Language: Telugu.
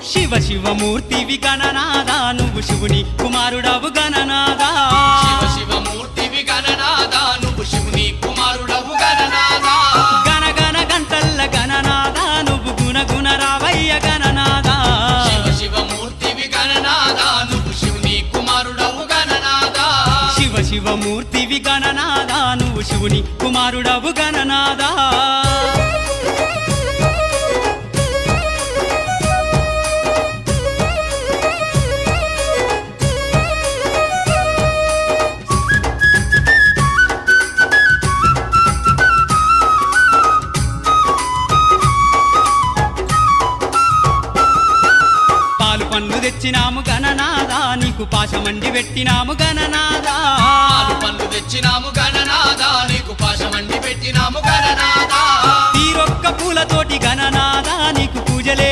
శివ శివమూర్తివి గణనాదా నువ్వు శివుని కుమారుడవు గణనాదా శివ శివమూర్తివి గణనాదా నువ్వు శివుని కుమారుడవు గణనాదా గణ గణ గంటల్ల గణనాదా నువ్వు గుణ గుణ రావయ్య గణనాదా శివ శివమూర్తివి గణనాదా నువ్వు శివుని కుమారుడవు గణనాదా శివ శివమూర్తివి గణనాదా నువ్వు శివుని కుమారుడవు గణనాదా పాలు పండ్లు తెచ్చినాము గణనాదా నీకు పాశమండి పెట్టినాము గణనాదా పాలు పండ్లు తెచ్చినాము గణనాదా నీకు పాశమండి పెట్టినాము గణనాదా తీరొక్క పూలతోటి గణనాదా నీకు పూజలే